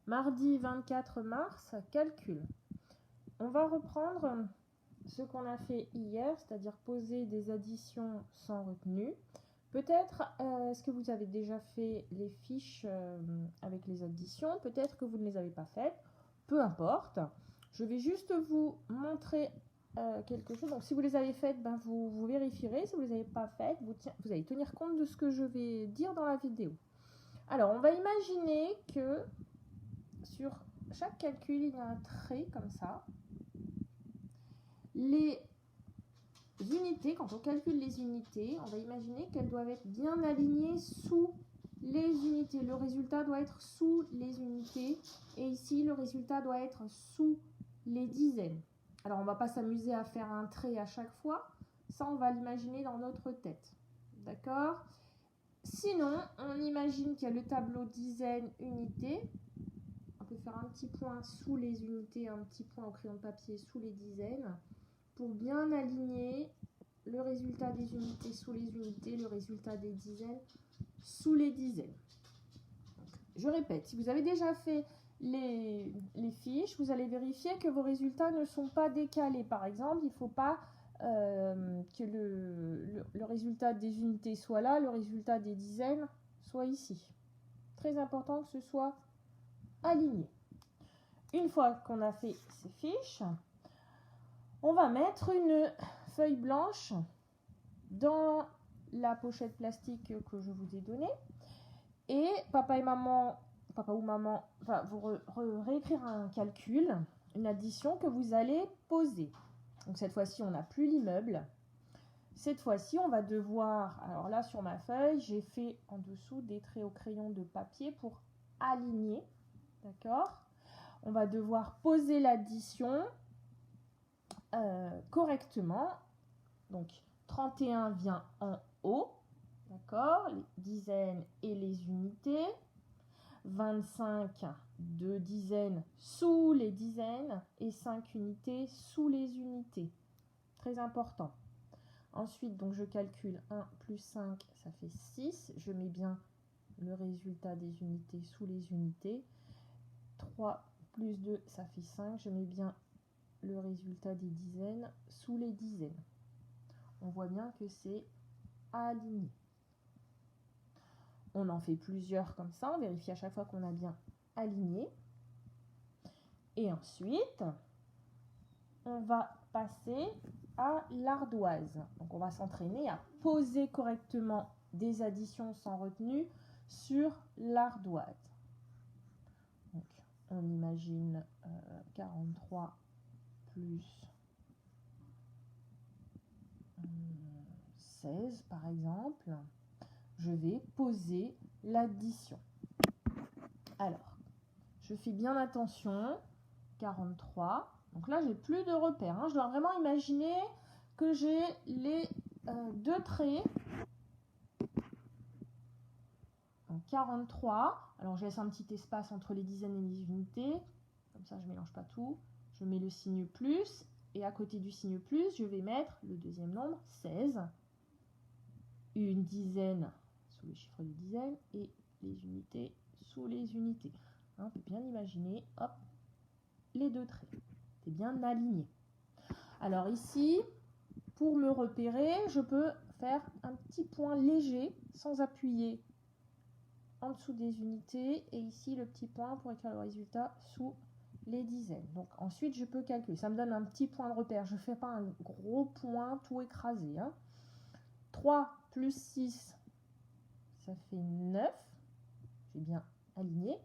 Mardi 24 mars, calcul. On va reprendre ce qu'on a fait hier, c'est-à-dire poser des additions sans retenue. Peut-être est-ce que vous avez déjà fait les fiches avec les additions, peut-être que vous ne les avez pas faites, peu importe. Je vais juste vous montrer quelque chose. Donc si vous les avez faites, ben, vous vérifierez. Si vous ne les avez pas faites, vous allez tenir compte de ce que je vais dire dans la vidéo. Alors on va imaginer que sur chaque calcul, il y a un trait comme ça. Les unités, quand on calcule les unités, on va imaginer qu'elles doivent être bien alignées sous les unités. Le résultat doit être sous les unités. Et ici, le résultat doit être sous les dizaines. Alors, on ne va pas s'amuser à faire un trait à chaque fois. Ça, on va l'imaginer dans notre tête. D'accord ? Sinon, on imagine qu'il y a le tableau dizaines, unités. On peut faire un petit point sous les unités, un petit point au crayon de papier sous les dizaines, pour bien aligner le résultat des unités sous les unités, le résultat des dizaines sous les dizaines. Donc, je répète, si vous avez déjà fait les fiches, vous allez vérifier que vos résultats ne sont pas décalés. Par exemple, il ne faut pas que le résultat des unités soit là, le résultat des dizaines soit ici. Très important que ce soit aligné. Une fois qu'on a fait ces fiches, on va mettre une feuille blanche dans la pochette plastique que je vous ai donnée. Et papa ou maman va vous réécrire un calcul, une addition que vous allez poser. Donc cette fois-ci, on n'a plus l'immeuble. Cette fois-ci, on va devoir, alors là sur ma feuille, j'ai fait en dessous des traits au crayon de papier pour aligner. D'accord ? On va devoir poser l'addition correctement. Donc 31 vient en haut, d'accord, les dizaines et les unités. 25 de dizaines sous les dizaines et 5 unités sous les unités. Très important. Ensuite, donc je calcule 1 plus 5, ça fait 6. Je mets bien le résultat des unités sous les unités. 3 plus 2, ça fait 5. Je mets bien le résultat des dizaines sous les dizaines. On voit bien que c'est aligné. On en fait plusieurs comme ça. On vérifie à chaque fois qu'on a bien aligné. Et ensuite, on va passer à l'ardoise. Donc, on va s'entraîner à poser correctement des additions sans retenue sur l'ardoise. Donc, on imagine 43 plus 16 par exemple. Je vais poser l'addition. Alors, je fais bien attention. 43. Donc là, j'ai plus de repères. Je dois vraiment imaginer que j'ai les deux traits. Donc 43. Alors, je laisse un petit espace entre les dizaines et les unités. Comme ça, je ne mélange pas tout. Je mets le signe plus. Et à côté du signe plus, je vais mettre le deuxième nombre, 16. Une dizaine sous le chiffre de dizaines et les unités sous les unités. On peut bien imaginer, hop, les deux traits. C'est bien aligné. Alors ici, pour me repérer, je peux faire un petit point léger sans appuyer en dessous des unités. Et ici, le petit point pour écrire le résultat sous les dizaines. Donc ensuite, je peux calculer. Ça me donne un petit point de repère. Je ne fais pas un gros point tout écrasé. 3 plus 6, ça fait 9. J'ai bien aligné.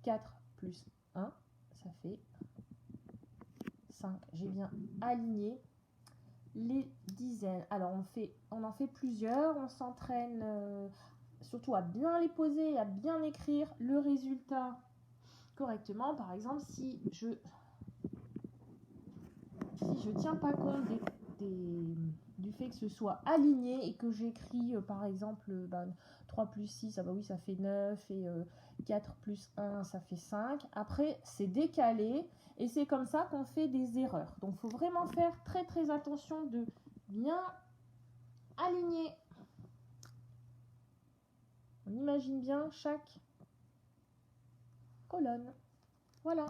4 plus 1, ça fait 5. J'ai bien aligné les dizaines. Alors on en fait plusieurs. On s'entraîne surtout à bien les poser, à bien écrire le résultat correctement. Par exemple, si je tiens pas compte du fait que ce soit aligné et que j'écris par exemple 3 plus 6, ah bah oui ça fait 9 et 4 plus 1 ça fait 5. Après c'est décalé et c'est comme ça qu'on fait des erreurs. Donc il faut vraiment faire très très attention de bien aligner. On imagine bien chaque colonne. Voilà.